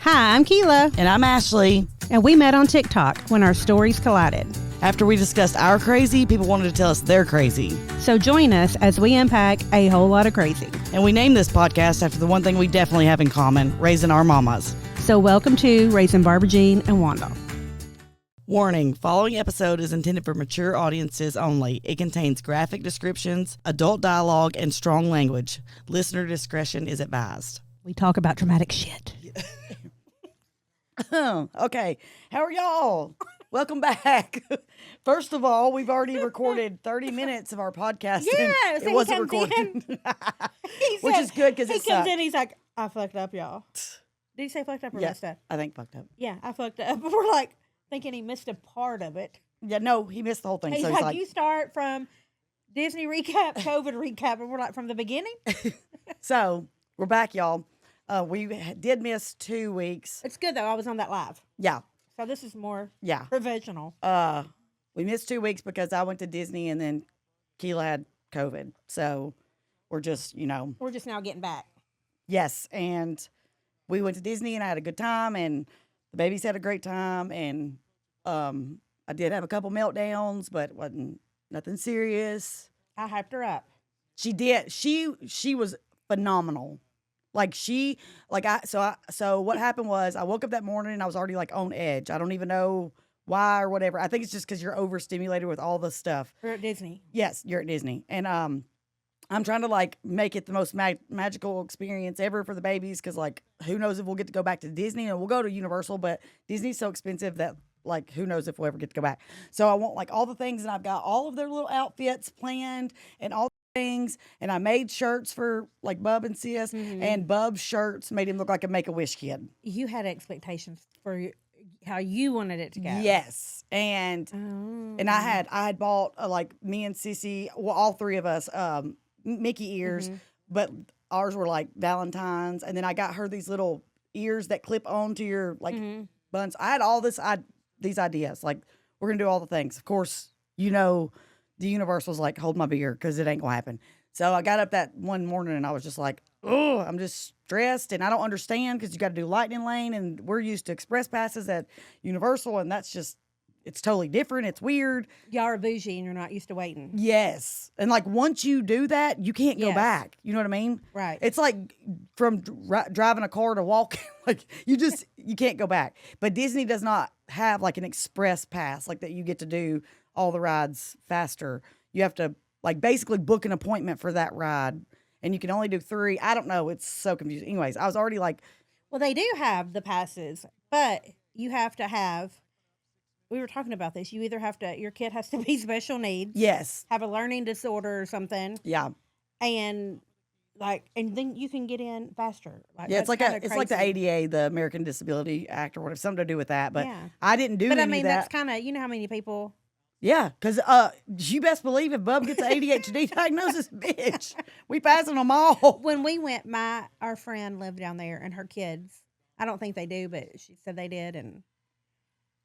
Hi, I'm Kila. And I'm Ashley. And we met on TikTok when our stories collided. After we discussed our crazy, people wanted to tell us they're crazy. So join us as we unpack a whole lot of crazy. And we named this podcast after the one thing we definitely have in common, raising our mamas. So welcome to Raising Barbara Jean and Wanda. Warning, following episode is intended for mature audiences only. It contains graphic descriptions, adult dialogue, and strong language. Listener discretion is advised. We talk about dramatic shit. Okay, how are y'all? Welcome back. First of all, we've already recorded 30 minutes of our podcast. Yeah, it wasn't recorded. Which is good because he comes in, he's like, I fucked up, y'all. Did he say fucked up or messed up? I think fucked up. Yeah, I fucked up. We're like thinking he missed a part of it. Yeah, no, he missed the whole thing. He's so like, you start from Disney recap, COVID recap, and we're like, from the beginning? So, we're back, y'all. We did miss 2 weeks. It's good, though. I was on that live. Yeah. So this is more Yeah. professional. We missed 2 weeks because I went to Disney and then Kila had COVID. So, we're just, We're just now getting back. Yes, and we went to Disney and I had a good time and the babies had a great time and I did have a couple meltdowns, but wasn't nothing serious. I hyped her up. She did. She was phenomenal. So what happened was I woke up that morning and I was already like on edge. I don't even know why or whatever. I think it's just because you're overstimulated with all the stuff. We're at Disney. Yes, you're at Disney. And I'm trying to like make it the most magical experience ever for the babies because like who knows if we'll get to go back to Disney, and we'll go to Universal, but Disney's so expensive that like who knows if we'll ever get to go back. So I want like all the things, and I've got all of their little outfits planned and all the things, and I made shirts for like Bub and Sis, and Bub's shirts made him look like a Make-A-Wish kid. You had expectations for how you wanted it to go. Yes, and I had bought like me and Sissy, well all three of us, Mickey ears, but ours were like Valentine's, and then I got her these little ears that clip onto your like buns. I had all these ideas, like we're gonna do all the things. Of course, the Universal's like hold my beer because it ain't gonna happen. So I got up that one morning and I was just like, oh, I'm just stressed and I don't understand because you got to do Lightning Lane and we're used to express passes at Universal and that's just. It's totally different. It's weird. Y'all are bougie and you're not used to waiting. Yes. And like once you do that, you can't go back. You know what I mean? Right. It's like from driving a car to walking. Like you can't go back. But Disney does not have like an express pass like that you get to do all the rides faster. You have to like basically book an appointment for that ride and you can only do 3. I don't know. It's so confusing. Anyways, I was already like. Well, they do have the passes, but you have to have. We were talking about this. You either have to, your kid has to be special needs. Yes. Have a learning disorder or something. Yeah. And then you can get in faster. Like, yeah, it's like the ADA, the American Disability Act or whatever, something to do with that. But yeah. I didn't do any of that. But I mean, that's kind of, you know how many people. Yeah, because you best believe if Bub gets an ADHD diagnosis, bitch, we passing them all. When we went, our friend lived down there and her kids, I don't think they do, but she said they did, and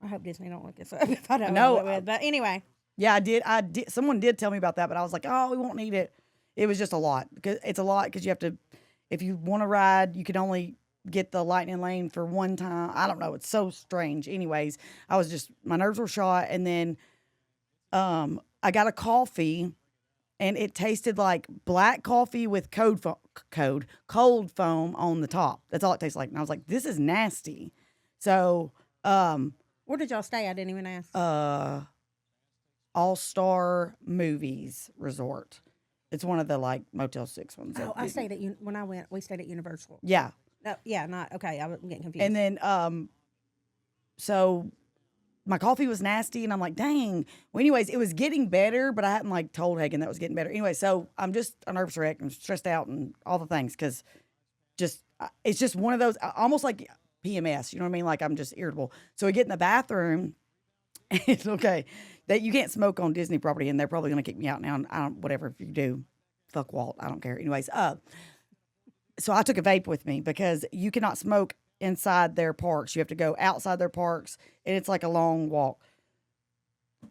I hope Disney don't look this up if I don't know it. But anyway. Yeah, I did. Someone did tell me about that, but I was like, oh, we won't need it. It was just a lot. It's a lot because you have to, if you want to ride, you can only get the Lightning Lane for one time. I don't know. It's so strange. Anyways, my nerves were shot. And then I got a coffee and it tasted like black coffee with cold foam on the top. That's all it tastes like. And I was like, this is nasty. So, where did y'all stay? I didn't even ask. All-Star Movies Resort. It's one of the like Motel 6 ones. Oh, I stayed when I went. We stayed at Universal. Yeah. No, yeah, not okay. I was getting confused. And then, so my coffee was nasty, and I'm like, dang. Well, anyways, it was getting better, but I hadn't like told Hagen that was getting better. Anyway, so I'm just a nervous wreck. I'm stressed out and all the things because it's just one of those almost like PMS, you know what I mean? Like I'm just irritable. So we get in the bathroom and it's okay that you can't smoke on Disney property and they're probably going to kick me out now. And whatever, if you do, fuck Walt. I don't care. Anyways, so I took a vape with me because you cannot smoke inside their parks. You have to go outside their parks and it's like a long walk.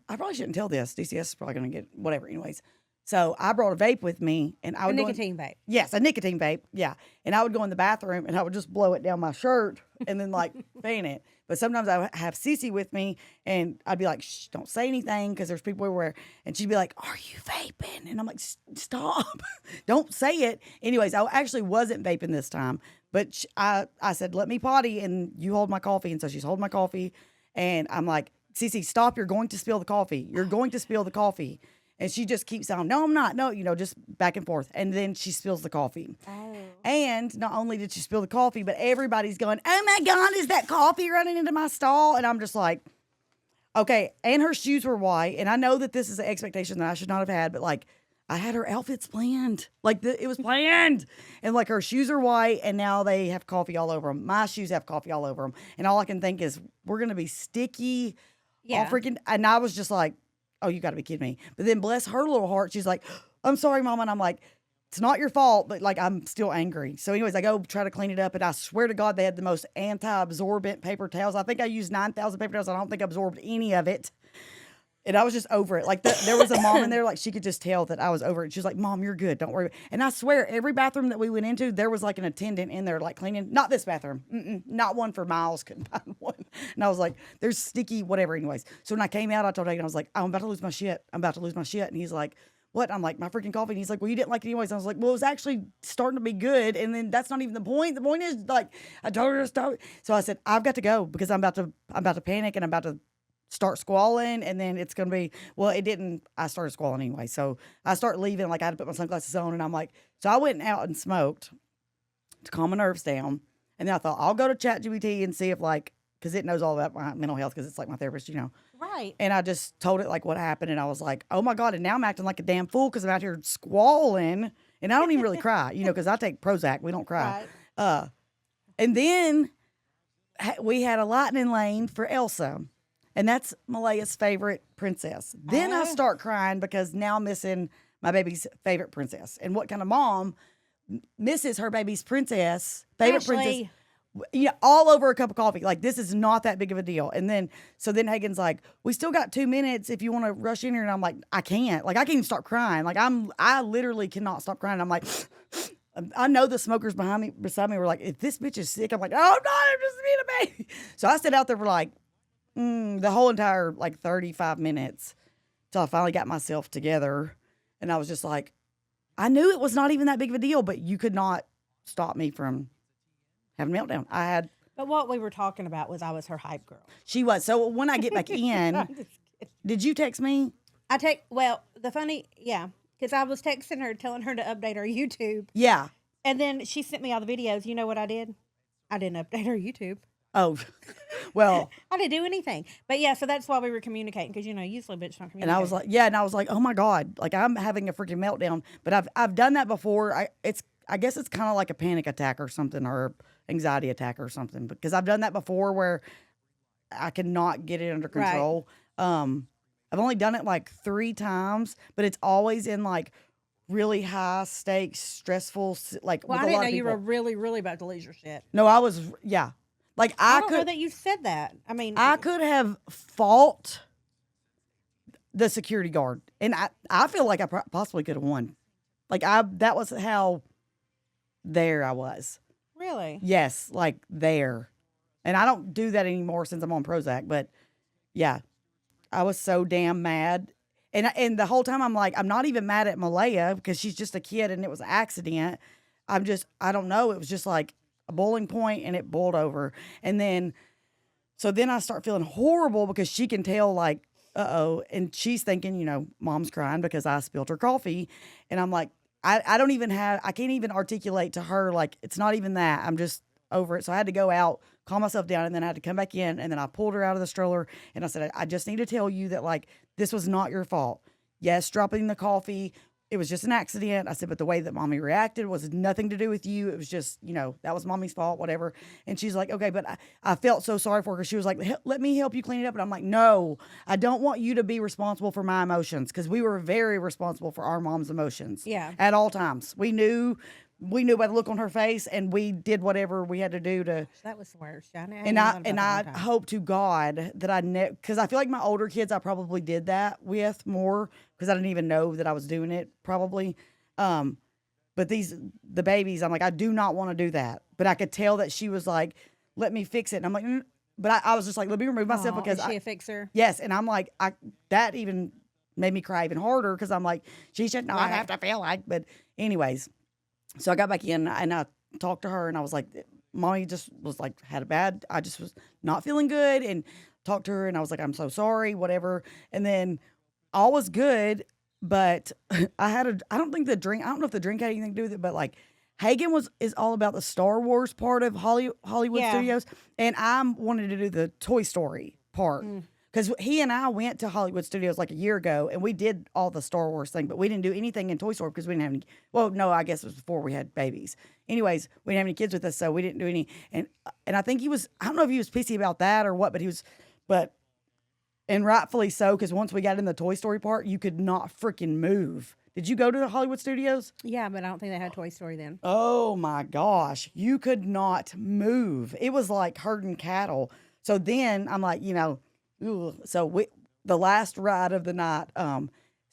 I probably shouldn't tell this. DCS is probably going to get whatever. Anyways, So I brought a vape with me, and I A would nicotine vape. Yes, a nicotine vape. Yeah, and I would go in the bathroom, and I would just blow it down my shirt, and then like fan it. But sometimes I would have Cece with me, and I'd be like, "Shh, don't say anything," because there's people everywhere, and she'd be like, "Are you vaping?" And I'm like, "Stop, don't say it." Anyways, I actually wasn't vaping this time, but I said, "Let me potty, and you hold my coffee," and so she's holding my coffee, and I'm like, "Cece, stop! You're going to spill the coffee. You're going to spill the coffee." And she just keeps saying, "No, I'm not. No," just back and forth. And then she spills the coffee. Oh. And not only did she spill the coffee, but everybody's going, "Oh my God, is that coffee running into my stall?" And I'm just like, okay. And her shoes were white. And I know that this is an expectation that I should not have had, but like, I had her outfits planned. Like, it was planned. And like, her shoes are white, and now they have coffee all over them. My shoes have coffee all over them. And all I can think is, we're going to be sticky. Yeah. All freaking. And I was just like, oh, you got to be kidding me. But then bless her little heart, she's like, "I'm sorry, Mama." And I'm like, it's not your fault, but like, I'm still angry. So anyways, I go try to clean it up, and I swear to God, they had the most anti-absorbent paper towels. I think I used 9,000 paper towels. I don't think I absorbed any of it. And I was just over it. Like, there was a mom in there, like, she could just tell that I was over it. She was like, "Mom, you're good. Don't worry." And I swear, every bathroom that we went into, there was like an attendant in there, like, cleaning. Not this bathroom. Not one for miles. Couldn't find one. And I was like, there's sticky, whatever. Anyways. So when I came out, I told Hagen, I was like, "I'm about to lose my shit. I'm about to lose my shit." And he's like, "What?" I'm like, "My freaking coffee." And he's like, "Well, you didn't like it anyways." And I was like, "Well, it was actually starting to be good. And then that's not even the point. The point is, like, I told her to stop." So I said, "I've got to go because I'm about to panic, and I'm about to start squalling, and then it's gonna be." Well, it didn't. I started squalling anyway, so I start leaving. Like, I had to put my sunglasses on, and I'm like, so I went out and smoked to calm my nerves down, and then I thought, I'll go to ChatGPT and see if, like, because it knows all about my mental health, because it's like my therapist, Right. And I just told it like what happened, and I was like, oh my God, and now I'm acting like a damn fool because I'm out here squalling, and I don't even really cry, because I take Prozac. We don't cry. Right. And then we had a lightning lane for Elsa. And that's Malaya's favorite princess. Then I start crying because now I'm missing my baby's favorite princess. And what kind of mom misses her baby's favorite princess? Yeah, all over a cup of coffee. Like, this is not that big of a deal. And then Hagen's like, "We still got 2 minutes if you want to rush in here." And I'm like, I can't. Like, I can't even start crying. Like, I literally cannot stop crying. I'm like, I know the smokers beside me were like, "If this bitch is sick," I'm like, "Oh, no, I'm just being a baby." So I sat out there for like, the whole entire, like, 35 minutes till I finally got myself together. And I was just like, I knew it was not even that big of a deal, but you could not stop me from having a meltdown. But what we were talking about was I was her hype girl. She was. So when I get back in, did you text me? Because I was texting her, telling her to update her YouTube. Yeah. And then she sent me all the videos. You know what I did? I didn't update her YouTube. Oh, well. I didn't do anything. But yeah, so that's why we were communicating, because, usually bitch don't communicate. And I was like, oh my God, like, I'm having a freaking meltdown. But I've done that before. I guess it's kind of like a panic attack or something, or anxiety attack or something, because I've done that before where I cannot get it under control. Right. I've only done it like 3 times, but it's always in like really high stakes, stressful, like, well, with I a didn't lot know of you people. were really, really about to lose your shit. No, I was, yeah. Like, I don't know that you said that. I mean, I could have fought the security guard, and I feel like I possibly could have won. Like, that was how there I was. Really? Yes, like there. And I don't do that anymore since I'm on Prozac, but yeah, I was so damn mad. And the whole time I'm like, I'm not even mad at Malaya because she's just a kid and it was an accident. I don't know. It was just like a boiling point, and it boiled over. And then I start feeling horrible because she can tell, like, uh-oh. And she's thinking, Mom's crying because I spilled her coffee. And I'm like, I can't even articulate to her, like, it's not even that. I'm just over it. So I had to go out, calm myself down, and then I had to come back in, and then I pulled her out of the stroller, and I said, I just need to tell you that, like, this was not your fault. Yes, dropping the coffee, it was just an accident. I said, but the way that Mommy reacted was nothing to do with you. It was just, that was Mommy's fault, whatever. And she's like, okay, but I felt so sorry for her. She was like, let me help you clean it up. And I'm like, no, I don't want you to be responsible for my emotions, because we were very responsible for our mom's emotions. Yeah. At all times. We knew we knew by the look on her face, and we did whatever we had to do to. That was the worst. I hope to God that I because I feel like my older kids I probably did that with more because I didn't even know that I was doing it probably. But the babies, I'm like, I do not want to do that. But I could tell that she was like, let me fix it. And I'm like, but I was just like, let me remove myself because is she a fixer? Yes, and I'm like, that even made me cry even harder because I'm like, she should not have to feel like. But anyways, so I got back in and I talked to her and I was like, Mommy just was like, I just was not feeling good and talked to her and I was like, I'm so sorry, whatever. And then all was good, but I don't know if the drink had anything to do with it, but like Hagen is all about the Star Wars part of Hollywood Studios, and I wanted to do the Toy Story part. Because he and I went to Hollywood Studios like a year ago, and we did all the Star Wars thing, but we didn't do anything in Toy Story because we didn't have any. Well, no, I guess it was before we had babies. Anyways, we didn't have any kids with us, so we didn't do any. And I think he was. I don't know if he was pissy about that or what, but he was. And rightfully so, because once we got in the Toy Story part, you could not freaking move. Did you go to the Hollywood Studios? Yeah, but I don't think they had Toy Story then. Oh my gosh, you could not move. It was like herding cattle. So then I'm like, so the last ride of the night,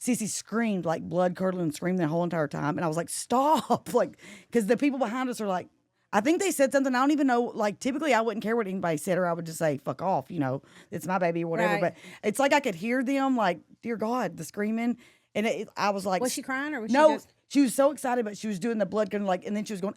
Cece screamed like blood curdling, screamed the whole entire time, and I was like, stop, like, because the people behind us are like, I think they said something. I don't even know. Like, typically, I wouldn't care what anybody said, or I would just say, fuck off, it's my baby or whatever. Right. But it's like I could hear them, like, dear God, the screaming. And I was like, was she crying or was no, she just... she was so excited, but she was doing the blood gun, like, and then she was going,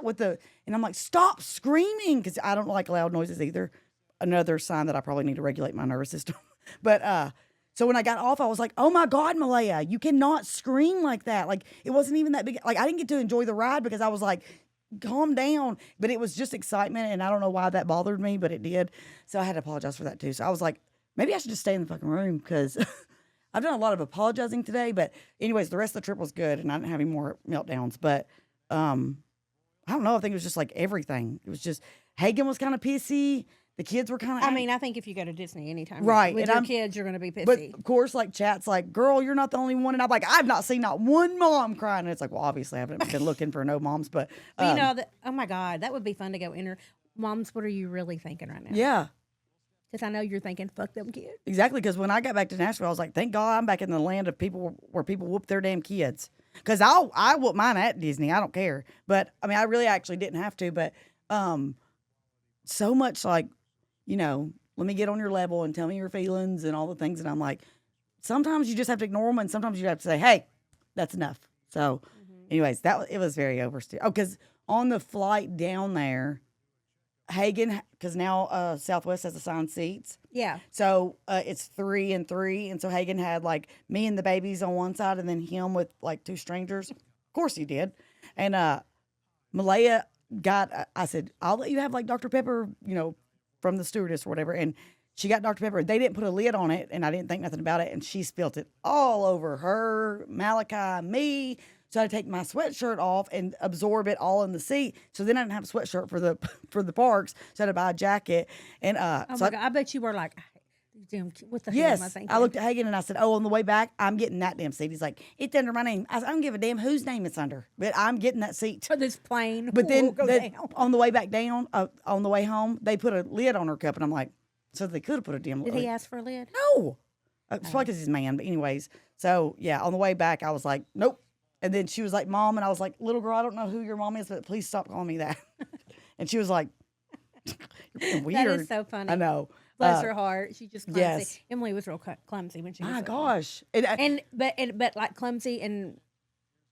and I'm like, stop screaming, because I don't like loud noises either. Another sign that I probably need to regulate my nervous system. But, so when I got off, I was like, oh my God, Malaya, you cannot scream like that. Like, it wasn't even that big. Like, I didn't get to enjoy the ride because I was like, calm down. But it was just excitement, and I don't know why that bothered me, but it did. So I had to apologize for that too. So I was like, maybe I should just stay in the fucking room because I've done a lot of apologizing today. But anyways, the rest of the trip was good, and I didn't have any more meltdowns. But I don't know. I think it was just like everything. It was just Hagen was kind of pissy. The kids were kind of... I think if you go to Disney anytime right, with your kids, you're going to be pissy. But, of course, like, chat's like, girl, you're not the only one. And I'm like, I've not seen not one mom crying. And it's like, well, obviously, I haven't been looking for no moms. But, oh, my God, that would be fun to go enter. Moms, what are you really thinking right now? Yeah. Because I know you're thinking, fuck them kids. Exactly, because when I got back to Nashville, I was like, thank God I'm back in the land of people where people whoop their damn kids. Because I whoop mine at Disney. I don't care. But, I mean, I really actually didn't have to. But so much like, let me get on your level and tell me your feelings and all the things. And I'm like, sometimes you just have to ignore them, and sometimes you have to say, hey, that's enough. So, anyways, it was very oversteered. Oh, because on the flight down there, Hagen, because now Southwest has assigned seats. Yeah. So it's 3 and 3. And so Hagen had like me and the babies on one side and then him with like 2 strangers. Of course he did. And Malaya I said, I'll let you have like Dr. Pepper, from the stewardess or whatever. And she got Dr. Pepper. They didn't put a lid on it, and I didn't think nothing about it. And she spilt it all over her, Malachi, me. So I had to take my sweatshirt off and absorb it all in the seat. So then I didn't have a sweatshirt for the parks. So I had to buy a jacket. And oh my God, I bet you were like, what the hell am I thinking? I looked at Hagen and I said, oh, on the way back, I'm getting that damn seat. He's like, it's under my name. I said, I don't give a damn whose name it's under, but I'm getting that seat. For this plane. But then on the way back down, on the way home, they put a lid on her cup. And I'm like, so they could have put a damn lid. Did he ask for a lid? No. It's probably because he's a man. But anyways, so yeah, on the way back, I was like, nope. And then she was like, Mom. And I was like, little girl, I don't know who your mom is, but please stop calling me that. And she was like, you're being weird. That is so funny. I know. Bless her heart. She just clumsy. Yes. Emily was real clumsy when she was my little. gosh. But like clumsy, and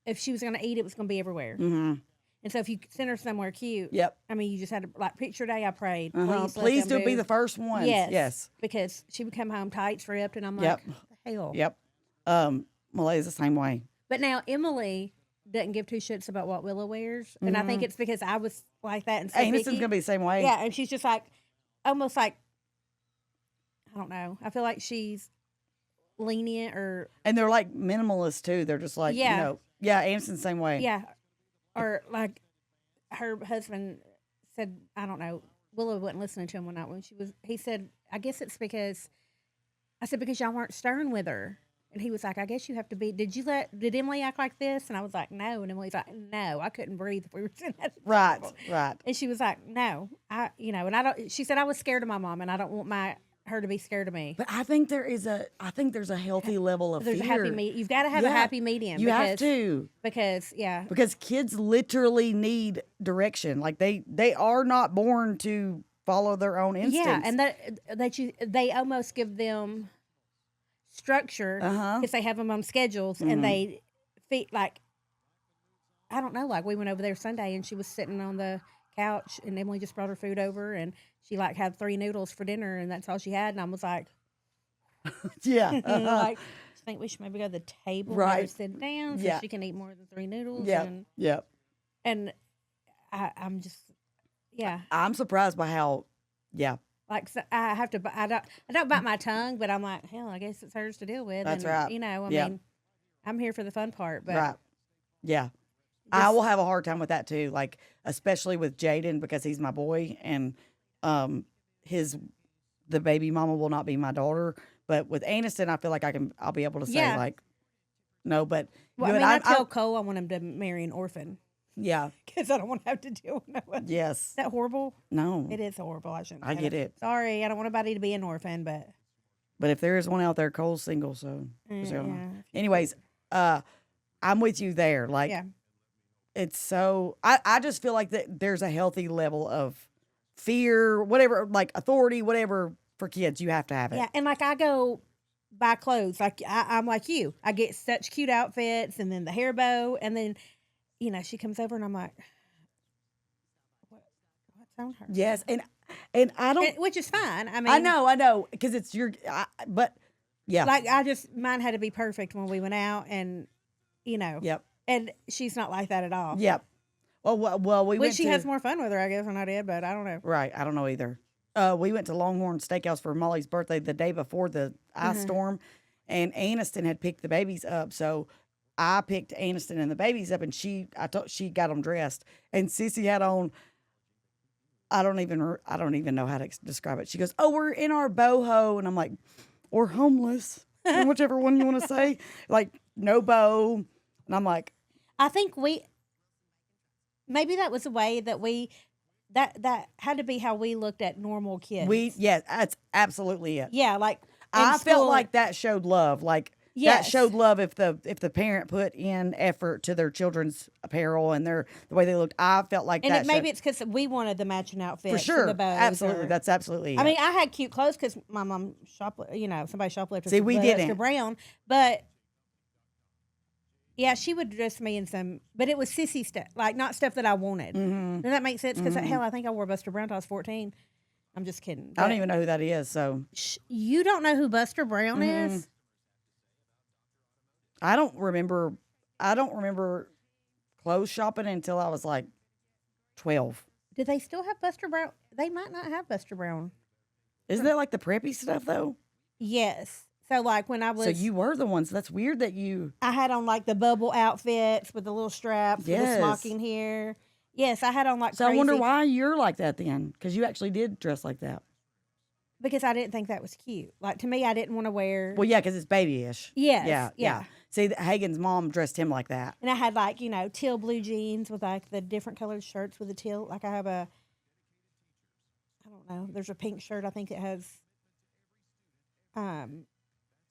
if she was going to eat, it was going to be everywhere. Mm-hmm. And so if you send her somewhere cute, yep. I mean, you just had to, like, picture day, I prayed. Please do be the first one. Yes. Because she would come home tights ripped, and I'm like, yep. what the hell? Yep. Malaya's the same way. But now Emily doesn't give 2 shits about what Willow wears. And I think it's because I was like that. And so Aniston's going to be the same way. Yeah, and she's just like, almost like, I don't know. I feel like she's lenient or... And they're like minimalist too. They're just like, yeah, Aniston's the same way. Yeah. Or like her husband said, I don't know, Willow wasn't listening to him one night when he said, I guess it's because, I said, because y'all weren't stern with her. And he was like, I guess you have to be. Did Emily act like this? And I was like, no. And Emily's like, no, I couldn't breathe if we were sitting at the Right, table. right. And she was like, no, and I don't. She said I was scared of my mom, and I don't want her to be scared of me. But I think there's a healthy level of There's fear. a happy you've got to have a happy medium. You have to. Because Because kids literally need direction. Like they are not born to follow their own instincts. Yeah, and they almost give them structure because they have them on schedules and they feed like I don't know. Like we went over there Sunday and she was sitting on the couch and Emily just brought her food over and she like had 3 noodles for dinner and that's all she had and I was like, yeah, like I think we should maybe go to the table and let her sit down so she can eat more than 3 noodles. Yeah, and I'm just I'm surprised by how like so I don't bite my tongue, but I'm like, hell, I guess it's hers to deal with. That's and, right. You know, I mean, I'm here for the fun part, but right, yeah. I will have a hard time with that too, like especially with Jaden because he's my boy and the baby mama will not be my daughter. But with Aniston, I feel like I'll be able to say like no. But well, I mean, I tell Cole I want him to marry an orphan. Yeah, because I don't want to have to deal with no one. Yes, is that horrible? No, it is horrible. I get it. Sorry, I don't want anybody to be an orphan, but if there is one out there, Cole's single. So anyways, I'm with you there. Like. Yeah. It's so I just feel like that there's a healthy level of fear, whatever, like authority, whatever for kids. You have to have it. Yeah, and like I go buy clothes. Like I'm like you. I get such cute outfits, and then the hair bow, and then she comes over, and I'm like, what's on her? Yes, and I don't, which is fine. I mean, I know, because it's but yeah, like mine had to be perfect when we went out, and Yep. And she's not like that at all. Yep. Well, she has more fun with her, I guess, than I did, but I don't know. Right. I don't know either. We went to Longhorn Steakhouse for Molly's birthday the day before the ice storm, and Aniston had picked the babies up. So I picked Aniston and the babies up, and she got them dressed, and Sissy had on. I don't even know how to describe it. She goes, "Oh, we're in our boho," and I'm like, "Or homeless, whichever one you want to say." Like no bow, and I'm like. I think maybe that was the way that that had to be how we looked at normal kids. That's absolutely it. Yeah, like I felt like that showed love. Like that showed love if the parent put in effort to their children's apparel and the way they looked. I felt like that. Maybe it's because we wanted the matching outfit for sure. For the bows absolutely, that's absolutely. It. I mean, I had cute clothes because my mom somebody shoplifted. See, we didn't. Mr. Brown, but. Yeah, she would dress me in some, but it was sissy stuff, like not stuff that I wanted. Mm-hmm. Does that make sense? Because hell, I think I wore Buster Brown till I was 14. I'm just kidding. I don't even know who that is. So you don't know who Buster Brown is? I don't remember clothes shopping until I was like 12. Do they still have Buster Brown? They might not have Buster Brown. Isn't that like the preppy stuff though? Yes. So, like, when I was... So, you were the ones. That's weird that you... I had on, like, the bubble outfits with the little straps, with the smocking hair. Yes, I had on, like, So, crazy. I wonder why you're like that then. Because you actually did dress like that. Because I didn't think that was cute. Like, to me, I didn't want to wear... Well, yeah, because it's babyish. Yes. Yeah. See, Hagen's mom dressed him like that. And I had, like, teal blue jeans with, like, the different colored shirts with the teal. Like, I have I don't know. There's a pink shirt, I think it has...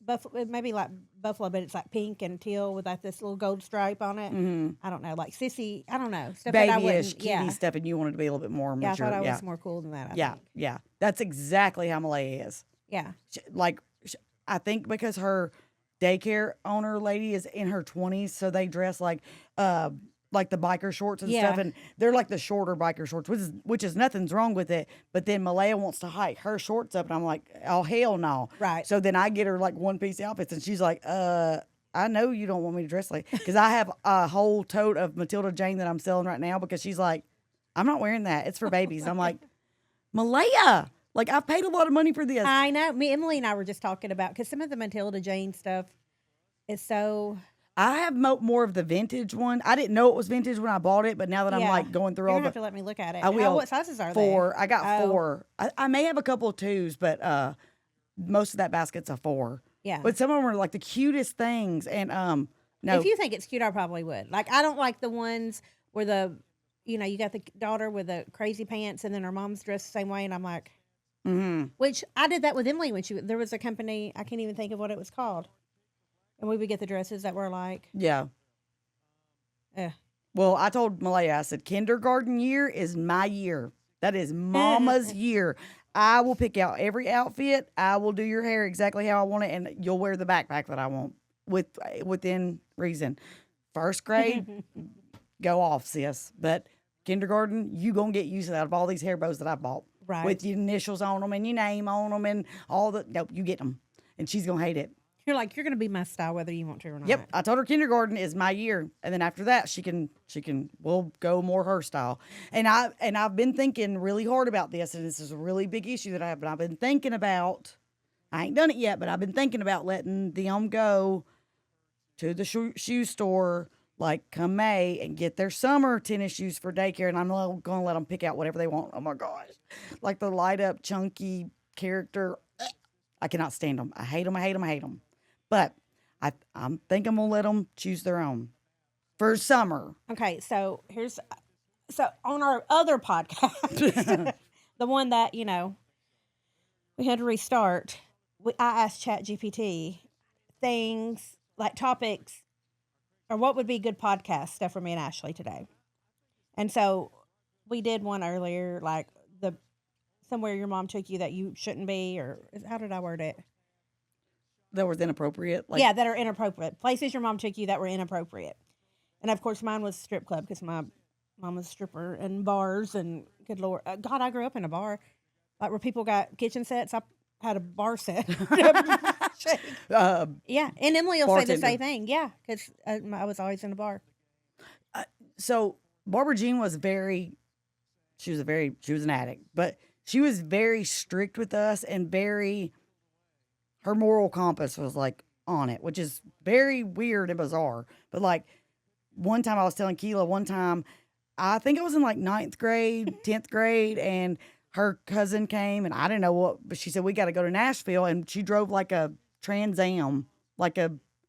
Buffalo, maybe like buffalo, but it's like pink and teal with like this little gold stripe on it. Mm-hmm. I don't know, like sissy. I don't know, stuff babyish, kitty stuff, and you wanted to be a little bit more mature. Yeah, I thought I was more cool than that. I think. Yeah, that's exactly how Malaya is. Yeah, I think because her daycare owner lady is in her 20s, so they dress like the biker shorts and stuff, and they're like the shorter biker shorts, which is nothing's wrong with it. But then Malaya wants to hike her shorts up, and I'm like, oh hell no! Right. So then I get her like one piece outfits, and she's like, I know you don't want me to dress like, because I have a whole tote of Matilda Jane that I'm selling right now because she's like, I'm not wearing that. It's for babies. I'm like, Malaya, like I've paid a lot of money for this. I know. Emily and I were just talking about because some of the Matilda Jane stuff is so. I have more of the vintage one. I didn't know it was vintage when I bought it, but now that I'm like going through all the... have to let me look at it. I will. What sizes are 4. they? I got 4. I may have a couple of 2s, but most of that basket's a 4. Yeah. But some of them are like the cutest things. And no. If you think it's cute, I probably would. Like, I don't like the ones where you got the daughter with the crazy pants and then her mom's dressed the same way. And I'm like, which I did that with Emily when there was a company, I can't even think of what it was called. And we would get the dresses that were like. Yeah. Well, I told Malaya, I said, kindergarten year is my year. That is mama's year. I will pick out every outfit. I will do your hair exactly how I want it, and you'll wear the backpack that I want within reason. First grade, go off, sis. But kindergarten, you going to get used to that of all these hair bows that I bought. Right. With your initials on them and your name on them and all the, nope, you get them. And she's going to hate it. You're like, you're going to be my style whether you want to or not. Yep. I told her kindergarten is my year. And then after that, we'll go more her style. And I've been thinking really hard about this. And this is a really big issue that I have. But I've been thinking about, I ain't done it yet, but I've been thinking about letting them go to the shoe store like come May and get their summer tennis shoes for daycare. And I'm going to let them pick out whatever they want. Oh my gosh. Like the light up, chunky character. I cannot stand them. I hate them. I hate them. I hate them. But I'm think I'm going to let them choose their own for summer. Okay. So on our other podcast, the one that, we had to restart, I asked ChatGPT things like topics or what would be good podcast stuff for me and Ashley today. And so we did one earlier, like somewhere your mom took you that you shouldn't be, or how did I word it? That was inappropriate? Yeah, that are inappropriate. Places your mom took you that were inappropriate. And of course mine was strip club because my mom was a stripper, and bars, and good Lord. God, I grew up in a bar. Like where people got kitchen sets, I had a bar set. Yeah, and Emily will say the same thing. Yeah, because I was always in a bar. So Barbara Jean was she was an addict, but she was very strict with us and her moral compass was like on it, which is very weird and bizarre. But like one time I was telling Kila, I think I was in like 9th grade, 10th grade, and her cousin came and I didn't know what, but she said, we got to go to Nashville. And she drove like a Trans Am,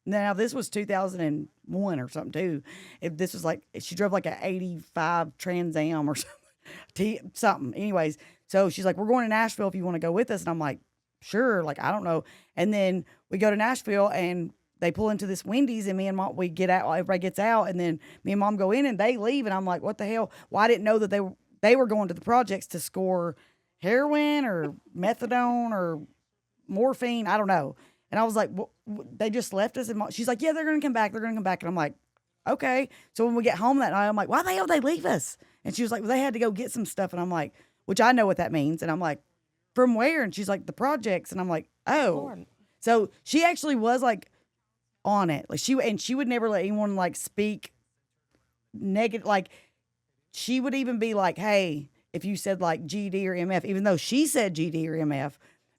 now this was 2001 or something too. If this was she drove like a 85 Trans Am or something. Anyways, so she's like, we're going to Nashville if you want to go with us. And I'm like, sure. Like, I don't know. And then we go to Nashville and they pull into this Wendy's and me and Mom, we get out, everybody gets out. And then me and Mom go in and they leave. And I'm like, what the hell? Well, I didn't know that they were going to the projects to score heroin or methadone or morphine. I don't know. And I was like, they just left us. And she's like, yeah, they're going to come back. They're going to come back. And I'm like, okay. So when we get home that night, I'm like, why the hell did they leave us? And she was like, well, they had to go get some stuff. And I'm like, which I know what that means. And I'm like, from where? And she's like, the projects. And I'm like, oh. Lord. So she actually was like on it. Like she would never let anyone like speak negative. Like she would even be like, hey, if you said like GD or MF, even though she said GD or MF,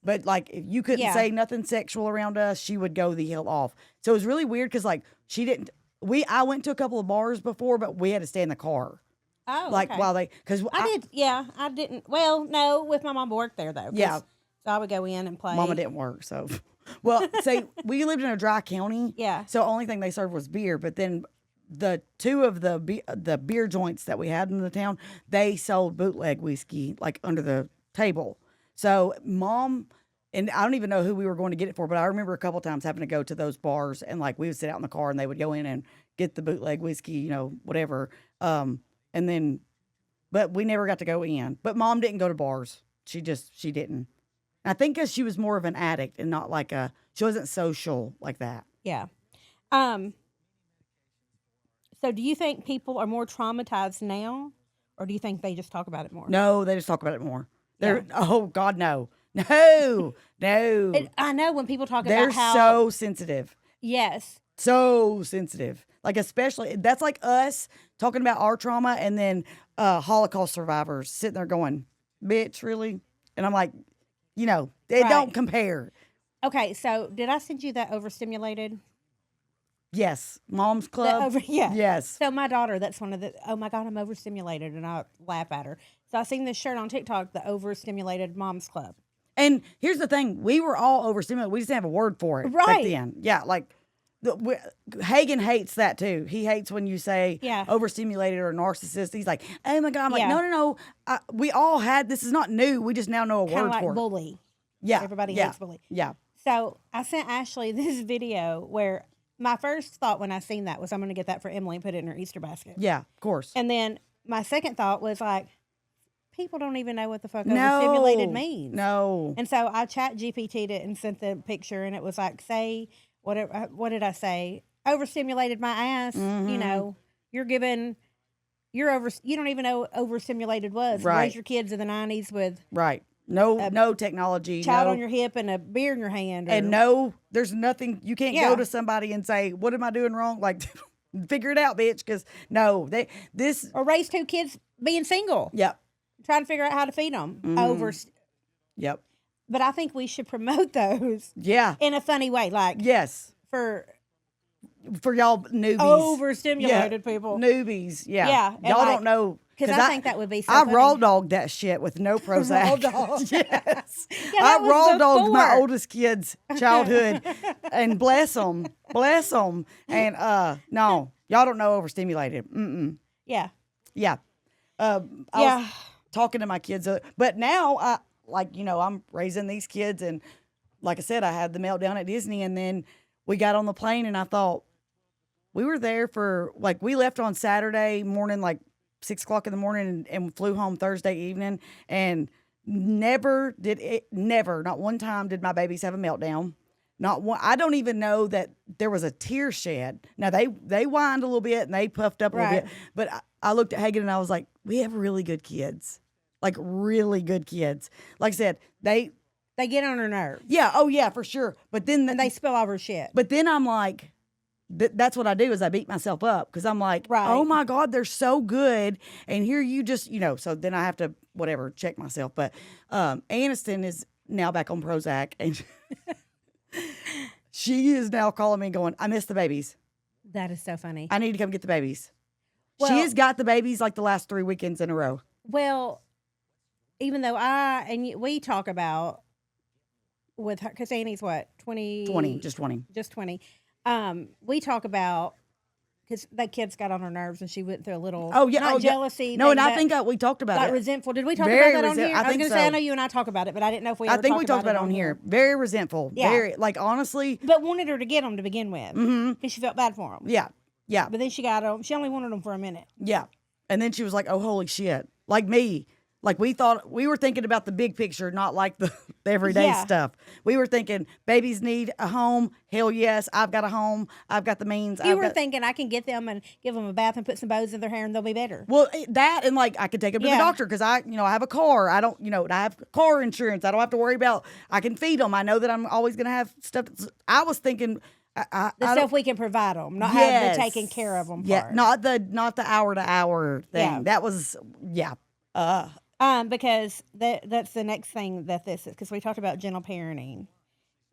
but like if you couldn't say nothing sexual around us, she would go the hell off. So it was really weird because like she didn't. I went to a couple of bars before, but we had to stay in the car. Oh, like okay. while because I did. Yeah, I didn't. Well, no, with my mom worked there though. Yeah, so I would go in and play. Mama didn't work, so well. Say we lived in a dry county. Yeah. So only thing they served was beer, but then the two of the beer joints that we had in the town, they sold bootleg whiskey like under the table. So Mom. And I don't even know who we were going to get it for, but I remember a couple times having to go to those bars and like we would sit out in the car and they would go in and get the bootleg whiskey, whatever. And then, but we never got to go in. But Mom didn't go to bars. She didn't. And I think because she was more of an addict and not like she wasn't social like that. Yeah. So do you think people are more traumatized now, or do you think they just talk about it more? No, they just talk about it more. Oh God, no. No. I know when people talk about how... They're so sensitive. Yes. So sensitive. Like, especially, that's like us talking about our trauma and then Holocaust survivors sitting there going, bitch, really? And I'm like, they don't compare. Okay, so did I send you that overstimulated? Yes. Mom's Club? Yeah. Yes. So my daughter, that's one of the, oh my God, I'm overstimulated. And I laugh at her. So I seen this shirt on TikTok, the overstimulated Mom's Club. And here's the thing: we were all overstimulated. We just didn't have a word for it back Right. then. Yeah, like Hagen hates that too. He hates when you say overstimulated or narcissist. He's like, "Oh my god!" I'm like, "No. We all had this. Is not new. We just now know a word like for bully. it." Yeah, Everybody hates bully. Yeah. So I sent Ashley this video where my first thought when I seen that was I'm going to get that for Emily and put it in her Easter basket. Yeah, of course. And then my second thought was like, people don't even know what the fuck overstimulated means. No. And so I chat GPT'd it and sent the picture, and it was like, say, whatever. What did I say? Overstimulated my ass. Mm-hmm. You know, you don't even know what overstimulated was. Right. Raise your kids in the 90s with no technology, child on your hip and a beer in your hand, and there's nothing. You can't go to somebody and say, "What am I doing wrong?" Like, figure it out, bitch. Because or raise two kids being single. Yep. Trying to figure out how to feed them Yep. But I think we should promote those. Yeah. In a funny way, like for y'all newbies, overstimulated people, newbies. Yeah. Yeah. Y'all don't know. Because I think that would be so I funny. raw dogged that shit with no Prozac. Raw dog. Yes. I raw dogged my oldest kid's childhood, and bless them. And no, y'all don't know overstimulated. Yeah. Yeah. I was talking to my kids, but now I'm raising these kids, and like I said, I had the meltdown at Disney, and then we got on the plane, and I thought we were there for we left on Saturday morning, 6 o'clock in the morning, and flew home Thursday evening, and never, not one time did my babies have a meltdown. Not one. I don't even know that there was a tear shed. Now they whined a little bit and they puffed up a little bit, but I looked at Hagen and I was like, we have really good kids, really good kids. Like I said, they get on her nerves. Yeah. Oh yeah, for sure. But then and they spill all her shit. But then I'm like, that's what I do is I beat myself up because I'm like, oh my God, they're so good. And here you just, so then I have to check myself. But Aniston is now back on Prozac, and she is now calling me going, I miss the babies. That is so funny. I need to come get the babies. Well, she has got the babies the last 3 weekends in a row. Well, even though we talk about with her, because Annie's what, 20? 20, just 20. Just 20. We talk about, because that kid's got on her nerves and she went through a little jealousy. No, and I think we talked about it. Resentful. Did we talk about that on here? I was going to say, I know you and I talk about it, but I didn't know if we ever we talked about it on here. Very resentful. Yeah. Very, honestly. But wanted her to get them to begin with. Because she felt bad for them. Yeah. Yeah. But then she got them. She only wanted them for a minute. Yeah. And then she was like, oh, holy shit. Like me. We were thinking about the big picture, not the everyday stuff. We were thinking babies need a home. Hell yes. I've got a home. I've got the means. You were thinking I can get them and give them a bath and put some bows in their hair and they'll be better. Well, that and I could take them to the doctor because I have a car. I don't, I have car insurance. I don't have to worry about, I can feed them. I know that I'm always going to have stuff. I was thinking, the stuff we can provide them, not have the taking care of them. Yeah. Not the hour to hour thing. Yeah. That was, because that's the next thing that this is, because we talked about gentle parenting.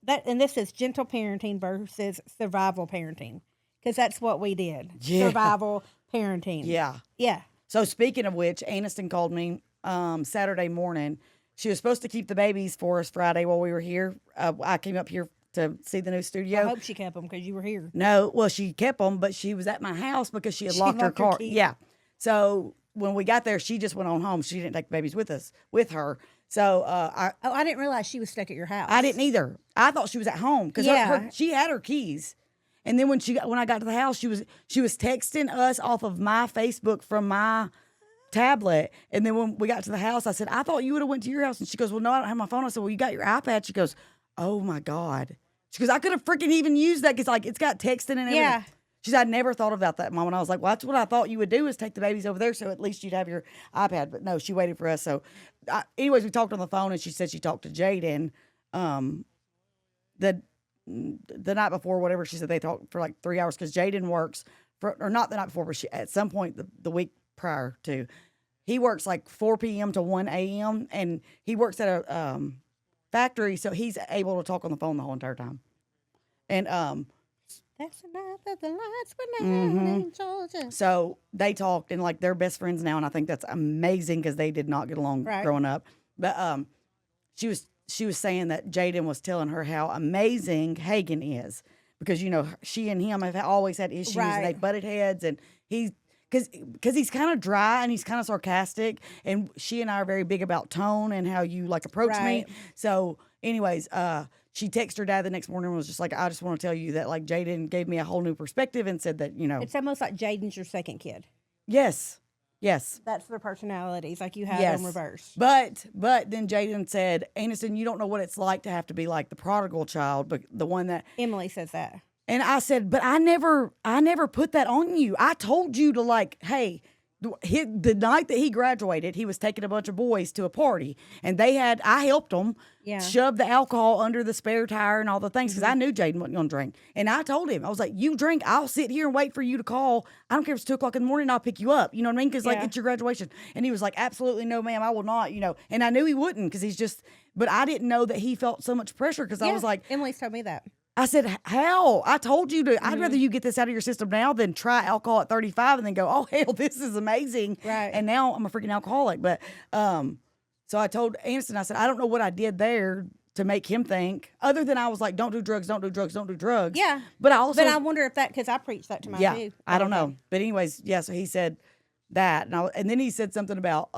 And this is gentle parenting versus survival parenting, because that's what we did. Yeah. Survival parenting. Yeah. Yeah. So speaking of which, Aniston called me Saturday morning. She was supposed to keep the babies for us Friday while we were here. I came up here to see the new studio. I hope she kept them because you were here. No, well, she kept them, but she was at my house because she had locked her car. Yeah. So when we got there, she just went on home. She didn't take the babies with her. So I didn't realize she was stuck at your house. I didn't either. I thought she was at home because she had her keys. And then when I got to the house, she was texting us off of my Facebook from my tablet. And then when we got to the house, I said, I thought you would have went to your house. And she goes, well, no, I don't have my phone. I said, well, you got your iPad. She goes, oh my God. She goes, I could have freaking even used that because it's got texting and everything. Yeah. She said, I never thought about that, Mom. And I was like, well, that's what I thought you would do is take the babies over there so at least you'd have your iPad. But no, she waited for us. So anyways, we talked on the phone and she said she talked to Jaden the night before, whatever. She said they talked for 3 hours because Jaden works or not the night before, but at some point the week prior to, he works 4 p.m. to 1 a.m. and he works at a factory. So he's able to talk on the phone the whole entire time. And, that's the night that the lights went down in Georgia. So they talked and they're best friends now, and I think that's amazing because they did not get along growing up. But she was she was saying that Jaden was telling her how amazing Hagen is because, she and him have always had issues and they butted heads and because he's kind of dry and he's kind of sarcastic and she and I are very big about tone and how you like approach me. So anyways, she texted her dad the next morning and was just like, I just want to tell you that like Jaden gave me a whole new perspective and said that, It's almost like Jaden's your second kid. Yes. Yes. That's their personalities, like you have them reversed. But then Jaden said, Aniston, you don't know what it's like to have to be like the prodigal child, but the one that Emily says that. And I said, but I never put that on you. I told you to like, hey, the night that he graduated, he was taking a bunch of boys to a party, and I helped them shove the alcohol under the spare tire and all the things because I knew Jaden wasn't going to drink. And I told him, I was like, you drink, I'll sit here and wait for you to call. I don't care if it's 2:00 in the morning, I'll pick you up. You know what I mean? Because like it's your graduation. And he was like, absolutely no, ma'am, I will not. And I knew he wouldn't because but I didn't know that he felt so much pressure because I was like, Emily's told me that. I said, how? I told you to, I'd rather you get this out of your system now than try alcohol at 35 and then go, oh, hell, this is amazing. Right. And now I'm a freaking alcoholic. But, so I told Aniston, I said, I don't know what I did there to make him think, other than I was like, don't do drugs, don't do drugs, don't do drugs. Yeah. But I wonder if because I preached that to my too. I don't know. But anyways, so he said that. And then he said something about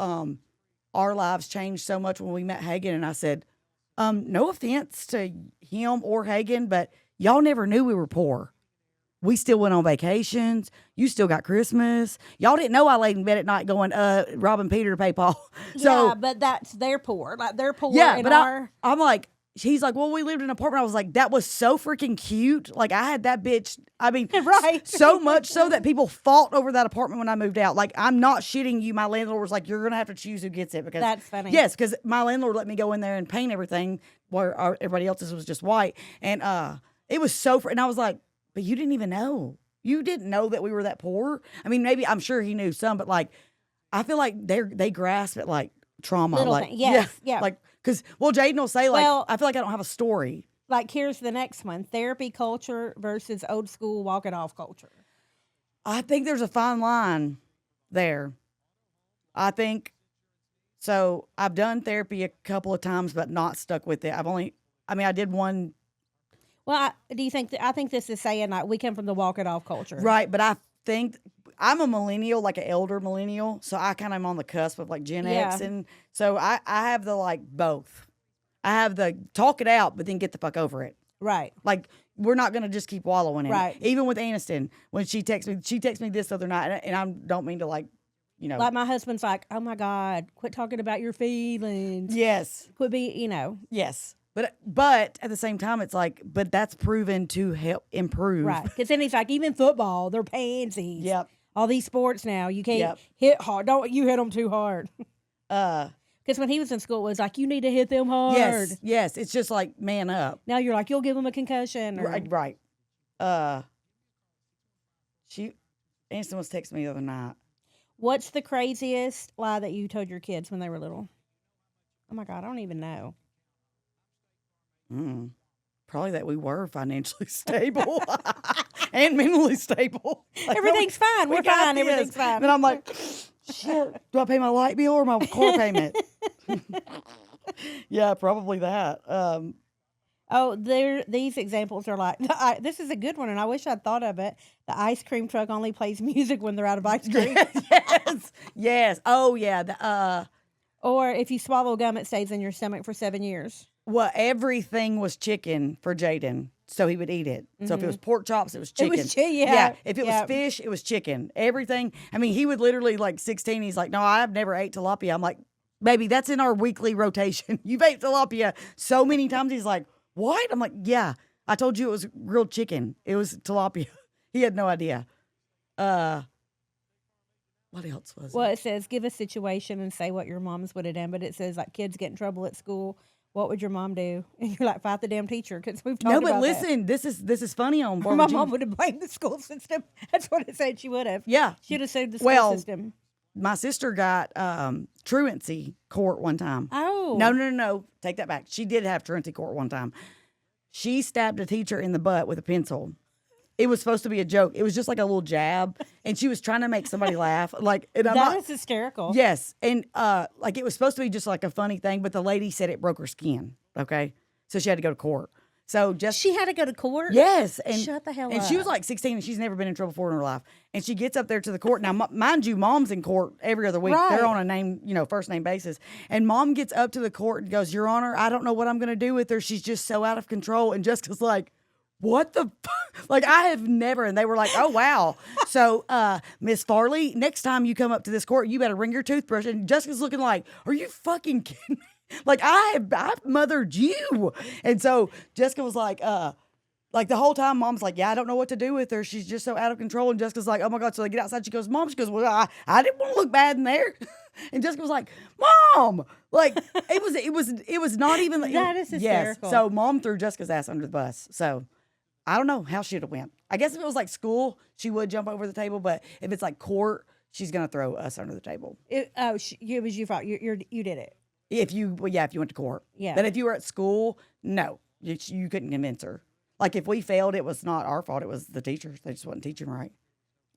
our lives changed so much when we met Hagen. And I said, no offense to him or Hagen, but y'all never knew we were poor. We still went on vacations. You still got Christmas. Y'all didn't know I laid in bed at night going, robbing Peter to pay Paul. So, yeah, but they're poor. Like they're poor. Yeah, but I'm like, he's like, well, we lived in an apartment. I was like, that was so freaking cute. Like I had that bitch. I mean, right. So much so that people fought over that apartment when I moved out. Like I'm not shitting you. My landlord was like, you're going to have to choose who gets it because that's funny. Yes. Because my landlord let me go in there and paint everything where everybody else's was just white. And, it was and I was like, but you didn't even know. You didn't know that we were that poor. I mean, maybe I'm sure he knew some, but like, I feel like they grasp at like trauma. Little like, thing. Yes. Yeah. Like, because, Jaden will say, like, I feel like I don't have a story. Like, here's the next one. Therapy culture versus old school walk it off culture. I think there's a fine line there. I think, so I've done therapy a couple of times, but not stuck with it. I did one. Well, do you think, I think this is saying, like, we come from the walk it off culture. Right, but I think, I'm a millennial, like an elder millennial, so I kind of am on the cusp of like Gen X, and so I have the like both. I have the talk it out, but then get the fuck over it. Right. Like we're not gonna just keep wallowing in it. Even with Aniston, when she texted me this other night, and I don't mean to like, like my husband's like, oh my God, quit talking about your feelings. Yes. Quit Yes. But at the same time, it's like, but that's proven to help improve. Right. Because then he's like, even football, they're pansies. Yep. All these sports now, you can't hit hard. Don't you hit them too hard. Because when he was in school, it was like, you need to hit them hard. Yes. It's just like, man up. Now you're like, you'll give them a concussion. Right. Aniston was texting me the other night. What's the craziest lie that you told your kids when they were little? Oh my God, I don't even know. Probably that we were financially stable and mentally stable. Like, everything's fine. We're fine. Everything's fine. And I'm like, shit, do I pay my light bill or my car payment? Yeah, probably that. These examples are like, this is a good one, and I wish I'd thought of it. The ice cream truck only plays music when they're out of ice cream. Yes. Oh, yeah. Or if you swallow gum, it stays in your stomach for 7 years. Well, everything was chicken for Jaden, so he would eat it. So if it was pork chops, it was chicken. It was yeah. If it was fish, it was chicken. Everything. I mean, he would literally, like 16, he's like, no, I've never ate tilapia. I'm like, baby, that's in our weekly rotation. You've ate tilapia so many times. He's like, what? I'm like, yeah. I told you it was grilled chicken. It was tilapia. He had no idea. What else was it? Well, it says, give a situation and say what your moms would have done. But it says, like, kids get in trouble at school. What would your mom do? And you're like, fight the damn teacher, because we've talked about that. No, but listen, this is funny on Barbara My Jean. mom would have blamed the school system. That's what it said she would have. Yeah. She'd have sued the school system. My sister got truancy court one time. Oh. No. Take that back. She did have truancy court one time. She stabbed a teacher in the butt with a pencil. it was supposed to be a joke. It was just like a little jab, and she was trying to make somebody laugh. Like, and That is hysterical. Yes, and like it was supposed to be just like a funny thing, but the lady said it broke her skin. Okay, so she had to go to court. So just She had to go to court? yes, and Shut the hell and up. she was like 16, and she's never been in trouble before in her life. And she gets up there to the court. Now, mind you, mom's in court every other week. Right. They're on a name, first name basis. And mom gets up to the court and goes, "Your Honor, I don't know what I'm going to do with her. She's just so out of control." And Jessica's like, "What the fuck?" Like, I have never. And they were like, "Oh, wow." So, Miss Farley, next time you come up to this court, you better bring your toothbrush. And Jessica's looking like, "Are you fucking kidding me?" Like, I've mothered you. And so Jessica was like the whole time, mom's like, "Yeah, I don't know what to do with her. She's just so out of control." And Jessica's like, "Oh my God." So they get outside. She goes, "Mom," she goes, "Well, I didn't want to look bad in there." And Jessica was like, "Mom," like it was not even. That is hysterical. Yes. So mom threw Jessica's ass under the bus. So I don't know how she'd have went. I guess if it was like school, she would jump over the table. But if it's like court, she's gonna throw us under the table. It was your fault. You did it. If you went to court. Yeah. But if you were at school, no, you couldn't convince her. Like, if we failed, it was not our fault. It was the teachers. They just wasn't teaching right.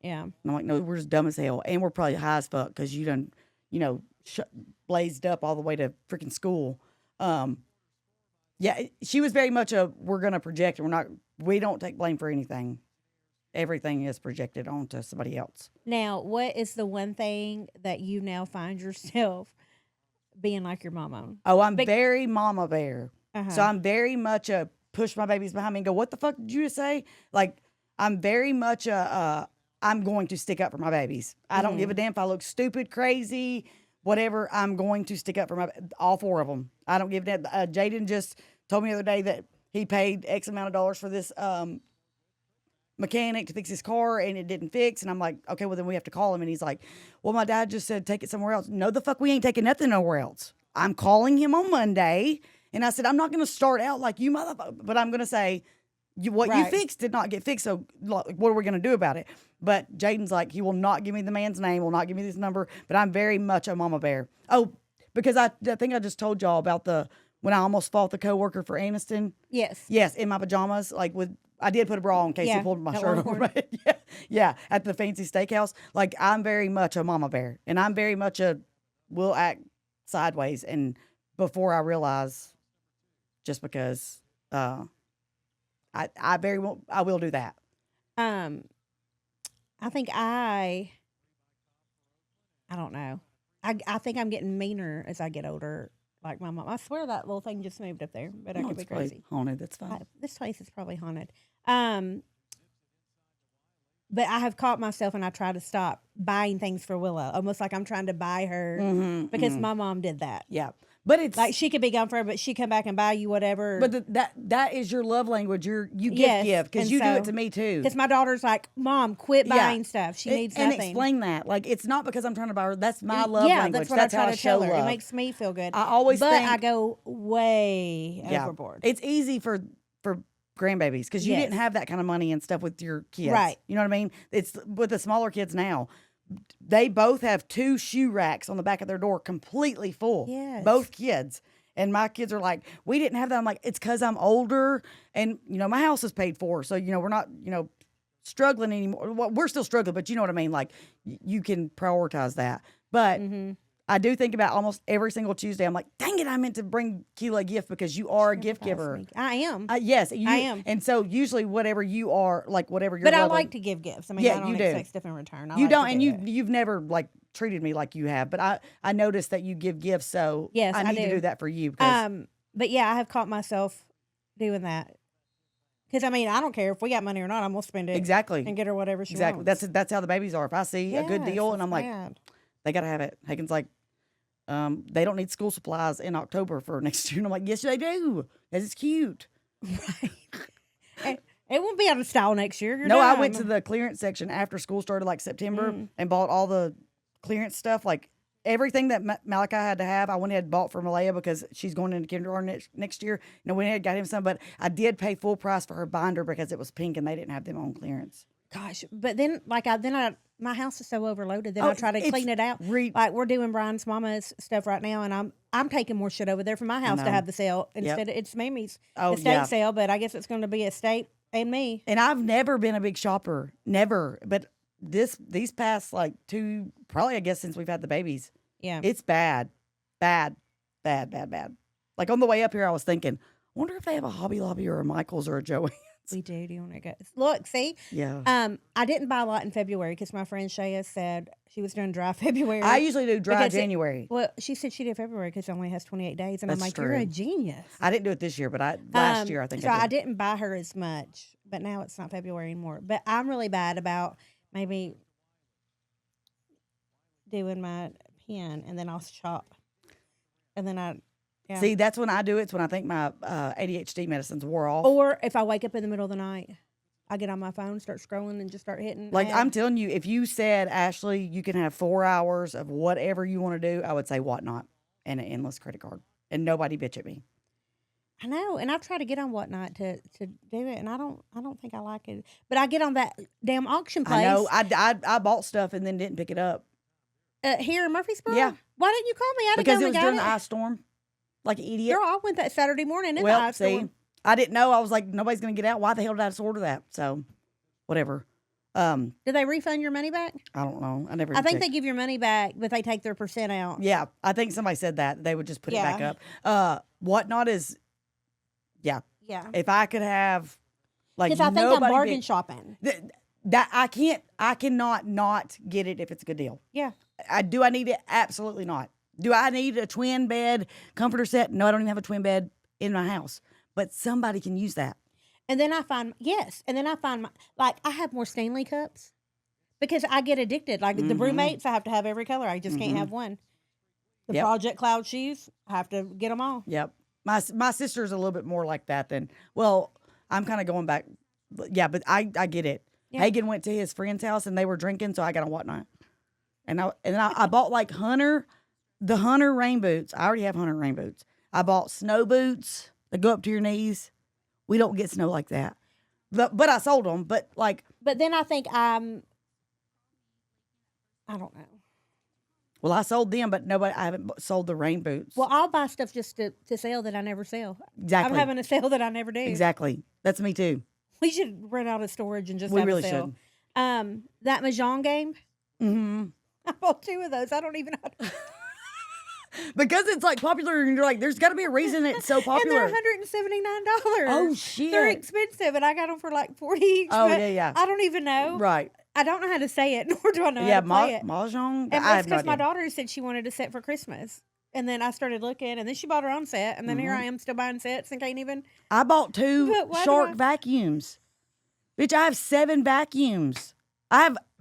Yeah. And I'm like, no, we're just dumb as hell. And we're probably high as fuck because you done, blazed up all the way to freaking school. Yeah, she was very much we're going to project. And we don't take blame for anything. Everything is projected onto somebody else. Now, what is the one thing that you now find yourself being like your mom on? Oh, I'm very mama bear. Uh-huh. So I'm very much push my babies behind me and go, "What the fuck did you just say?" Like, I'm very much I'm going to stick up for my babies. I don't give a damn if I look stupid, crazy, whatever. I'm going to stick up for all four of them. I don't give a damn. Jaden just told me the other day that he paid X amount of dollars for this mechanic to fix his car and it didn't fix. And I'm like, "Okay, well then we have to call him." And he's like, "Well, my dad just said take it somewhere else." No, the fuck we ain't taking nothing nowhere else. I'm calling him on Monday. And I said, "I'm not going to start out like you motherfucker, but I'm going to say what you fixed did not get fixed. So what are we going to do about it?" But Jaden's like, he will not give me the man's name, will not give me this number. But I'm very much a mama bear. Oh, because I think I just told y'all about when I almost fought the coworker for Aniston. Yes. Yes, in my pajamas, I did put a bra on in case he pulled my shirt over my head. Yeah, at the fancy steakhouse. Like, I'm very much a mama bear. And I'm very much will act sideways. And before I realize, just because I will do that. I think I don't know. I think I'm getting meaner as I get older. Like my mom. I swear that little thing just moved up there, but I could be crazy. Haunted. That's fine. This place is probably haunted. But I have caught myself and I try to stop buying things for Willow. Almost like I'm trying to buy her because my mom did that. Yeah. But it's like she could be gone forever, but she come back and buy you whatever. But that is your love language. You give because you do it to me too. Because my daughter's like, "Mom, quit buying stuff. She needs nothing." And explain that. Like, it's not because I'm trying to buy her. That's my love language. That's what that's I try how to tell her. love. It makes me feel good. I always think I go way overboard. It's easy for grandbabies because you didn't have that kind of money and stuff with your kids. Right. You know what I mean? It's with the smaller kids now. They both have 2 shoe racks on the back of their door completely full. Yes. Both kids. And my kids are like, "We didn't have that." I'm like, "It's because I'm older and, my house is paid for. So, we're not, struggling anymore." Well, we're still struggling, but you know what I mean? Like, you can prioritize that. But I do think about almost every single Tuesday. I'm like, "Dang it, I meant to bring Kila a gift because you are a gift giver." I am. Yes, I am. And so usually whatever you are, like whatever you're But I like to give gifts. I mean, I don't expect stuff in return. You don't, and you've never treated me like you have. But I noticed that you give gifts, so yes, I need to do that for you. Because, but yeah, I have caught myself doing that. Because I don't care if we got money or not. I'm gonna spend it exactly and get her whatever she exactly. wants. That's how the babies are. If I see a good deal and I'm like, they gotta have it. Hagen's like, they don't need school supplies in October for next year. And I'm like, yes, they do. Because it's cute. Right. It won't be out of style next year. No, I went to the clearance section after school started, like September, and bought all the clearance stuff. Like, everything that Malachi had to have, I went ahead and bought for Malaya because she's going into kindergarten next year. Went ahead and got him some. But I did pay full price for her binder because it was pink and they didn't have them on clearance. Gosh, but then my house is so overloaded. Then I try to clean it out. Like, we're doing Brian's mama's stuff right now, and I'm taking more shit over there from my house to have the sale instead of it's Mimi's estate sale. But I guess it's going to be estate And me. And I've never been a big shopper, never. But these past like two, probably I guess since we've had the babies, Yeah, it's bad. Like on the way up here, I was thinking, I wonder if they have a Hobby Lobby or a Michael's or a Joann's. we do. Do you want to go? Look, see. Yeah. I didn't buy a lot in February because my friend Shaya said she was doing dry February. I usually do dry Because January. well, she said she did February because it only has 28 days, and I'm That's like, true. you're a genius. I didn't do it this year, but last year I think so I I did. didn't buy her as much, but now it's not February anymore. But I'm really bad about maybe doing my pen, and then I'll shop, and then yeah. See, that's when I do it. It's when I think my ADHD medicines wore off. Or if I wake up in the middle of the night, I get on my phone, start scrolling, and just start hitting. Like add. I'm telling you, if you said, Ashley, you can have 4 hours of whatever you want to do, I would say Whatnot and an endless credit card, and nobody bitch at me. I know, and I've tried to get on Whatnot to do it, and I don't think I like it. But I get on that damn auction place. I know. I bought stuff and then didn't pick it up Here in Murfreesboro. Yeah. Why didn't you call me? I'd because have it gone was and during got the it. ice storm, like an idiot. Girl, I went that Saturday morning in the Well, ice see, storm. I didn't know. I was like, nobody's gonna get out. Why the hell did I just order that? So, whatever. Did they refund your money back? I don't know. I never. I think checked. they give your money back, but they take their percent out. Yeah, I think somebody said that they would just put it back Yeah. up. Whatnot is, yeah. Yeah. If I could have, like, Because I think I'm nobody bargain bitch- shopping. that I cannot not get it if it's a good deal. Yeah. Do I need it? Absolutely not. Do I need a twin bed comforter set? No, I don't even have a twin bed in my house. But somebody can use that. And then I find, like, I have more Stanley cups because I get addicted. Like, the Brewmates, I have to have every color. I just can't have one. The Yep. Project Cloud shoes, I have to get them all. Yep. My sister's a little bit more like that than, well, I'm kind of going back. Yeah, but I get it. Yeah. Hagen went to his friend's house and they were drinking, so I got a Whatnot. And I bought like the Hunter rain boots. I already have Hunter rain boots. I bought snow boots that go up to your knees. We don't get snow like that. But I sold them. But like. But then I think I don't know. Well, I sold them, but I haven't sold the rain boots. Well, I'll buy stuff just to sell that I never sell. Exactly. I'm having a sale that I never do. Exactly. That's me too. We should run out of storage and just We have really a sale. should. That Mahjong game, Mm-hmm. I bought 2 of those. I don't even know. Because it's like popular, and you're like, there's got to be a reason it's so popular. And they're $179. Oh, shit. They're expensive, and I got them for like 40 each. Oh, but yeah. I don't even know. Right. I don't know how to say it, nor do I know Yeah, how to play it. Mahjong. And I it's have no because my idea. daughter said she wanted a set for Christmas. And then I started looking, and then she bought her own set, and then here Mm-hmm. I am still buying sets and can't even. I bought 2 But why do shark I- vacuums. Bitch, I have 7 vacuums.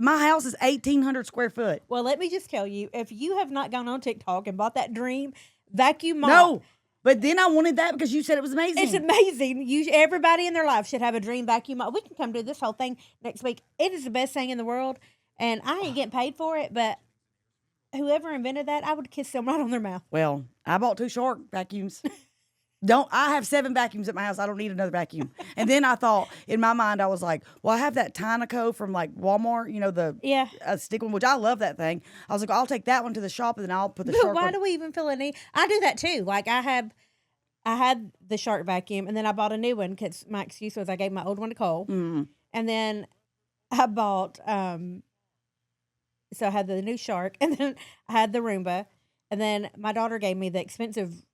My house is 1,800 square foot. Well, let me just tell you, if you have not gone on TikTok and bought that Dream vacuum mop, No, but then I wanted that because you said it was amazing. it's amazing. Everybody in their life should have a Dream vacuum mop. We can come do this whole thing next week. It is the best thing in the world, and I ain't getting paid for it, but whoever invented that, I would kiss them right on their mouth. Well, I bought 2 shark vacuums. I have 7 vacuums at my house. I don't need another vacuum. And then I thought, in my mind, I was like, well, I have that Tynaco from like Walmart, the Yeah. stick one, which I love that thing. I was like, I'll take that one to the shop and then I'll put the But shark why one. do we even feel a need? I do that too. Like I had the shark vacuum, and then I bought a new one because my excuse was I gave my old one to Cole, and then I bought so I had the new shark, and then I had the Roomba, and then my daughter gave me the expensive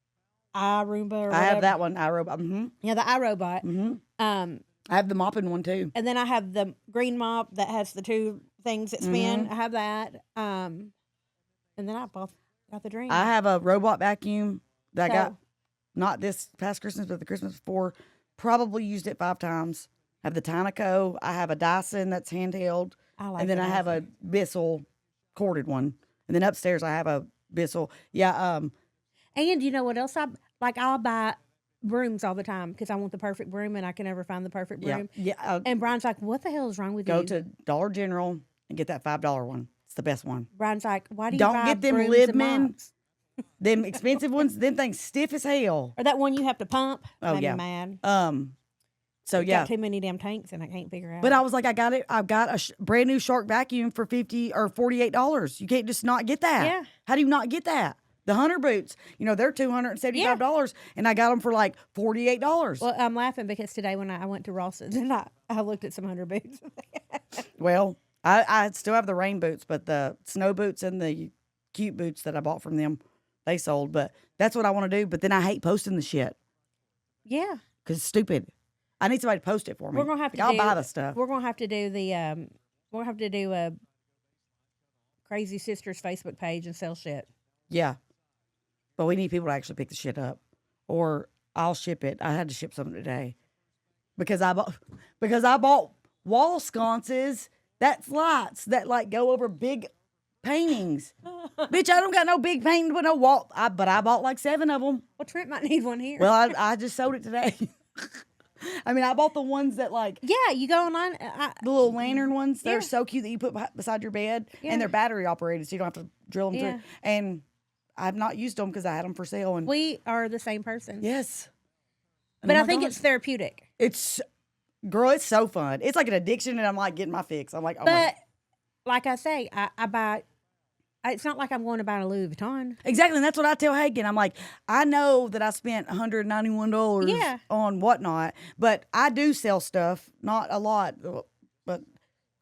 iRoomba or whatever. I have that one, iRobot. Mm-hmm. Yeah, the iRobot. I have the mopping one too. And then I have the green mop that has the 2 things that spin. I have that. And then I got the Dream. I have a robot vacuum that I got So- not this past Christmas, but the Christmas before. Probably used it 5 times. I have the Tynaco. I have a Dyson that's handheld. I like and then the I have a Bissell corded one. And then upstairs I have a Bissell. Yeah. And you know what else I'll buy brooms all the time because I want the perfect broom and I can never find the perfect Yeah. broom. Yeah. And Brian's like, "What the hell is wrong with Go you?" to Dollar General and get that $5 one. It's the best one. Brian's like, "Why do you Don't buy get them brooms and Libman. mops?" Them expensive ones, them things stiff as hell. Or that one you have to pump? Oh, Made me yeah. mad. So It's yeah. got too many damn tanks and I can't figure out. But I was like, I've got a brand new shark vacuum for $50 or $48. You can't just not get that. Yeah. How do you not get that? The hunter boots, they're $275, and I got them for like $48. Well, I'm laughing because today when I went to Ross's and I looked at some hunter boots. Well, I still have the rain boots, but the snow boots and the cute boots that I bought from them, they sold. But that's what I want to do. But then I hate posting the shit. Yeah. Because it's stupid. I need somebody to post it for me. We're gonna have to. I'll buy the stuff. We're gonna have to do the. We'll have to do a Crazy Sisters Facebook page and sell shit. Yeah, but we need people to actually pick the shit up, or I'll ship it. I had to ship something today because I bought wall sconces. That's lights that like go over big paintings. Bitch, I don't got no big painting with no wall. But I bought like 7 of them. Well, Trent might need one here. Well, I just sold it today. I mean, I bought the ones that like... Yeah, you go online. The little lantern ones. They're so cute that you put beside your bed. Yeah. And they're battery operated, so you don't have to drill them through. And I've not used them because I had them for sale. And we are the same person. Yes. But I think it's therapeutic. Girl, it's so fun. It's like an addiction, and I'm like getting my fix. I'm like, oh but like I say, I buy... It's not like I'm going to buy a Louis Vuitton. Exactly, and that's what I tell Hagen. I'm like, I know that I spent $191 on whatnot, but I do sell stuff. Not a lot, but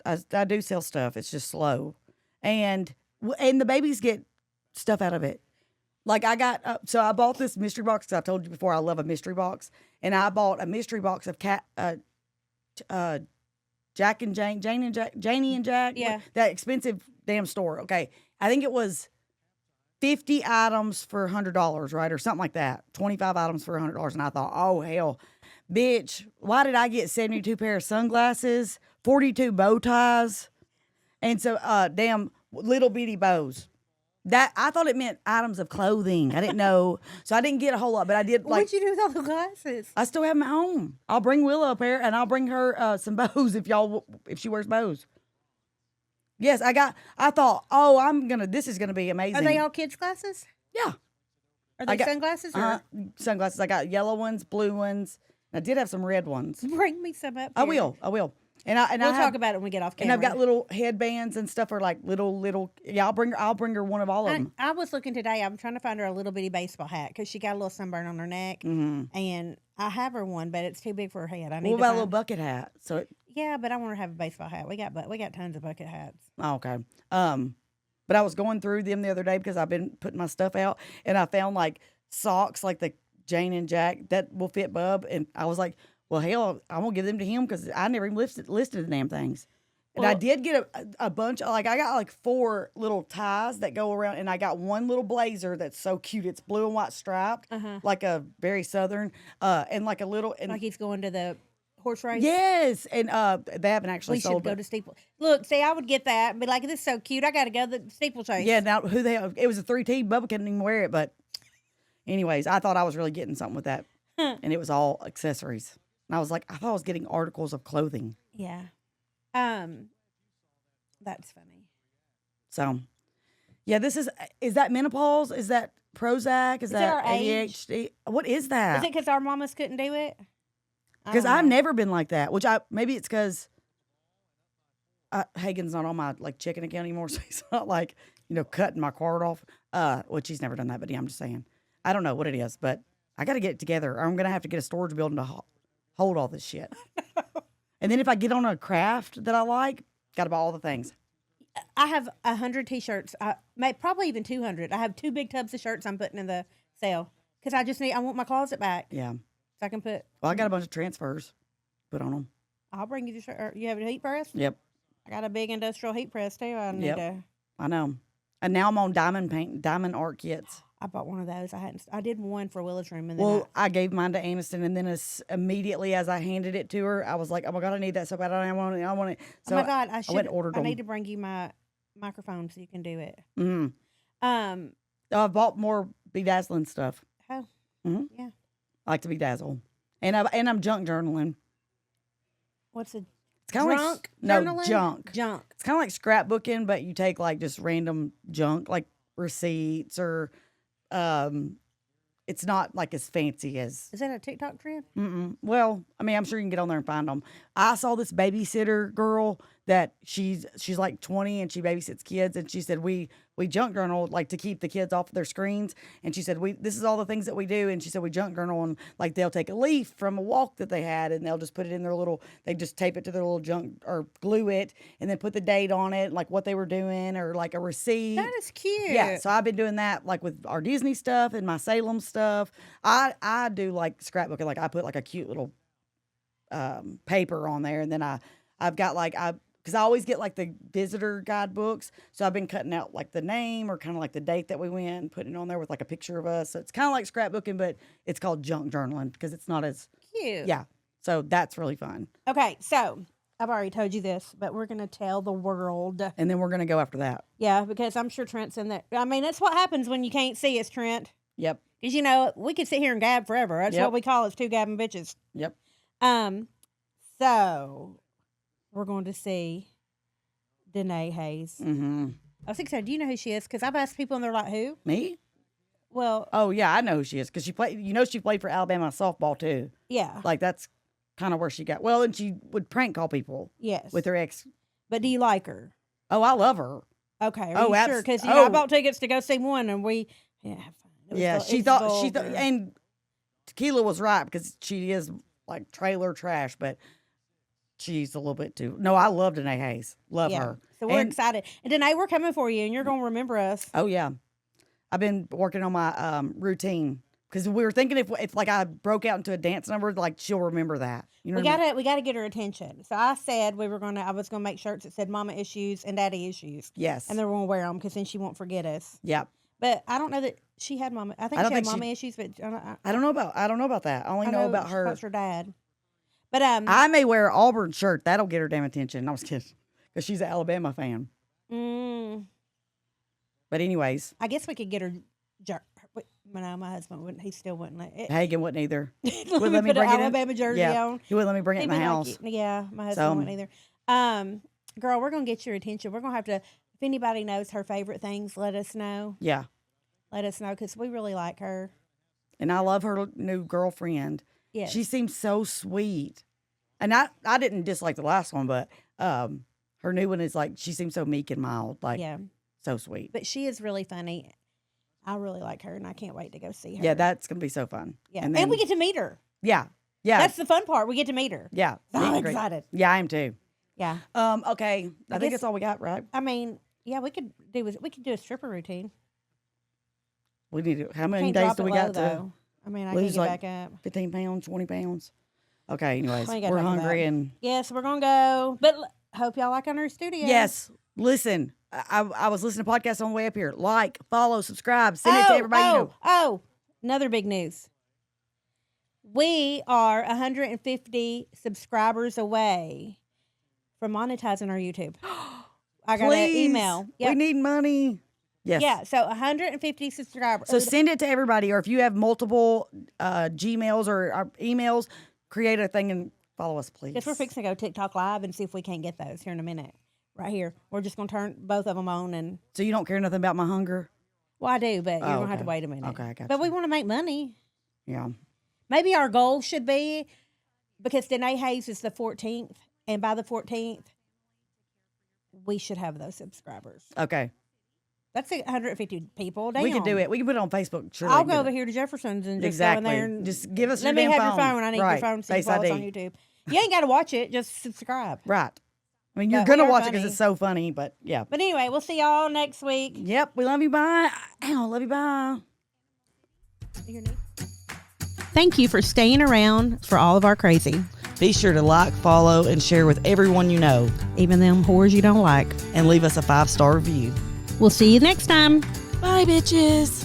I do sell stuff. It's just slow. And the babies get stuff out of it. Like I got, so I bought this mystery box, because I told you before I love a mystery box. And I bought a mystery box of Jack and Jane, Janie and Jack. Yeah. That expensive damn store. Okay. I think it was 50 items for $100, right? Or something like that. 25 items for $100. And I thought, oh, hell, bitch, why did I get 72 pair of sunglasses, 42 bow ties, and so damn little bitty bows? That I thought it meant items of clothing. I didn't know. So I didn't get a whole lot, but I did like. What'd you do with all the glasses? I still have them at home. I'll bring Willow a pair, and I'll bring her some bows if she wears bows. Yes, I thought, this is gonna be amazing. Are they all kids' glasses? Yeah. Are they sunglasses? Or? Sunglasses. I got yellow ones, blue ones. I did have some red ones. Bring me some up here. I will. And we'll talk about it when we get off camera. And I've got little headbands and stuff, or like little. Yeah, I'll bring her one of all of them. I was looking today. I'm trying to find her a little bitty baseball hat because she got a little sunburn on her neck, and I have her one, but it's too big for her head. What about a little bucket hat? Yeah, but I want her to have a baseball hat. We got tons of bucket hats. Oh, okay. But I was going through them the other day because I've been putting my stuff out, and I found like socks, like the Jane and Jack that will fit Bub, and I was like, well, hell, I'm gonna give them to him because I never even listed the damn things. And I did get a bunch of, like, I got like 4 little ties that go around, and I got one little blazer that's so cute. It's blue and white striped, like a very southern, and like a little, and like he's going to the horse race. Yes, and they haven't actually sold. We should go to steeple. Look, see, I would get that and be like, this is so cute. I got to go to the steeplechase. Yeah, now it was a 3T. Bubba couldn't even wear it, but anyways, I thought I was really getting something with that, and it was all accessories. And I was like, I thought I was getting articles of clothing. Yeah. That's funny. So, yeah, is that menopause? Is that Prozac? Is that ADHD? What is that? Is it because our mamas couldn't do it? Because I've never been like that. Maybe it's because Hagen's not on my like checking account anymore, so he's not like cutting my card off. Which he's never done that, but I'm just saying. I don't know what it is, but I got to get it together, or I'm gonna have to get a storage building to hold all this shit. And then if I get on a craft that I like, got to buy all the things. I have 100 T-shirts. Probably even 200. I have 2 big tubs of shirts I'm putting in the sale because I want my closet back. Yeah. So I can put. Well, I got a bunch of transfers put on them. I'll bring you the shirt. You have a heat press? Yep. I got a big industrial heat press too. I know. And now I'm on diamond art kits. I bought one of those. I did one for Willow's room, and then I gave mine to Aniston, and then immediately as I handed it to her, I was like, "Oh my God, I need that so bad! I want it!" So oh my God, I went and ordered them. I need to bring you my microphone so you can do it. I bought more bedazzling stuff. Oh, yeah. I like to bedazzle, and I'm junk journaling. What's a It's kind of like journaling? Junk. It's kind of like scrapbooking, but you take like just random junk, like receipts or. It's not like as fancy as. Is that a TikTok trend? Well, I mean, I'm sure you can get on there and find them. I saw this babysitter girl that she's like 20 and she babysits kids, and she said we junk journal like to keep the kids off their screens, and she said this is all the things that we do, and she said we junk journal, and like they'll take a leaf from a walk that they had and they'll just put it in their little, they just tape it to their little junk or glue it and then put the date on it, like what they were doing or like a receipt. That is cute. Yeah, so I've been doing that like with our Disney stuff and my Salem stuff. I do like scrapbooking, like I put like a cute little paper on there, and then I've got like because I always get like the visitor guidebooks, so I've been cutting out like the name or kind of like the date that we went and putting it on there with like a picture of us. So it's kind of like scrapbooking, but it's called junk journaling because it's not as cute. Yeah, so that's really fun. Okay, so I've already told you this, but we're gonna tell the world, and then we're gonna go after that. Yeah, because I'm sure Trent's in there. I mean, that's what happens when you can't see us, Trent. Yep. Because we could sit here and gab forever. That's what we call us, two gabbing bitches. Yep. So we're going to see Danae Hayes. Mm-hmm. I was excited. Do you know who she is? Because I've asked people and they're like, who? Me? Well. Oh yeah, I know who she is because she played. She played for Alabama softball too. Yeah. Like that's kind of where she got. Well, and she would prank call people. Yes. With her ex. But do you like her? Oh, I love her. Okay. Are you sure? Because I bought tickets to go see one, and we have fun. She thought, and Kila was right because she is like trailer trash, but she's a little bit too. No, I love Danae Hayes. Love her. So we're excited. And Danae, we're coming for you, and you're going to remember us. Oh, yeah. I've been working on my routine because we were thinking if like I broke out into a dance number, like she'll remember that. You know we gotta get her attention. So I said I was gonna make shirts that said "Mama Issues" and "Daddy Issues." Yes. And they're gonna wear them because then she won't forget us. Yep. But I don't know that she had mama. I think she had mama issues, but I don't know about that. I only know about her. Her dad. But I may wear an Auburn shirt. That'll get her damn attention. I was kidding, because she's an Alabama fan. But anyways, I guess we could get her. No, my husband wouldn't. He still wouldn't let it. Hagen wouldn't either. Wouldn't let me bring Alabama jersey on. He wouldn't let me bring it in the house. Yeah, my husband wouldn't either. Girl, we're gonna get your attention. We're gonna have to. If anybody knows her favorite things, let us know. Yeah. Let us know because we really like her. And I love her new girlfriend. Yes. She seems so sweet. And I didn't dislike the last one, but her new one is like, she seems so meek and mild. Like, so sweet. But she is really funny. I really like her, and I can't wait to go see her. Yeah, that's going to be so fun. Yeah. And we get to meet her. Yeah. Yeah. That's the fun part. We get to meet her. Yeah. I'm excited. Yeah, I am too. Yeah. Okay. I think that's all we got, right? I mean, yeah, we could do a stripper routine. We need to. How many days do we got to? I mean, I can't get like back up. 15 pounds, 20 pounds. Okay, anyways, we're hungry and yes, we're gonna go. But hope y'all like our new studio. Yes, listen. I was listening to podcasts on the way up here. Like, follow, subscribe, send it to everybody you know. Oh, another big news. We are 150 subscribers away from monetizing our YouTube. I got an email. Yep. We need money. Yes. Yeah, so 150 subscribers. So send it to everybody, or if you have multiple Gmails or emails, create a thing and follow us, please. Because we're fixing to go TikTok Live and see if we can't get those here in a minute. Right here. We're just going to turn both of them on. And so you don't care nothing about my hunger? Well, I do, but you're going to have to wait a minute. Okay, I got you. But we want to make money. Yeah. Maybe our goal should be, because Danae Hayes is the 14th, and by the 14th, we should have those subscribers. Okay. That's 150 people. Damn. We can do it. We can put it on Facebook. Sure, I'll go over here to Jefferson's and just go in there and just give us let your me damn have phone. your phone. I need your phone so you follow us on YouTube. You ain't got to watch it. Just subscribe. Right. I mean, you're going to watch it because it's so funny, but yeah. But anyway, we'll see y'all next week. Yep. We love you. Bye. Ow, love you. Bye. Thank you for staying around for all of our crazy. Be sure to like, follow, and share with everyone you know. Even them whores you don't like. And leave us a 5-star review. We'll see you next time. Bye, bitches.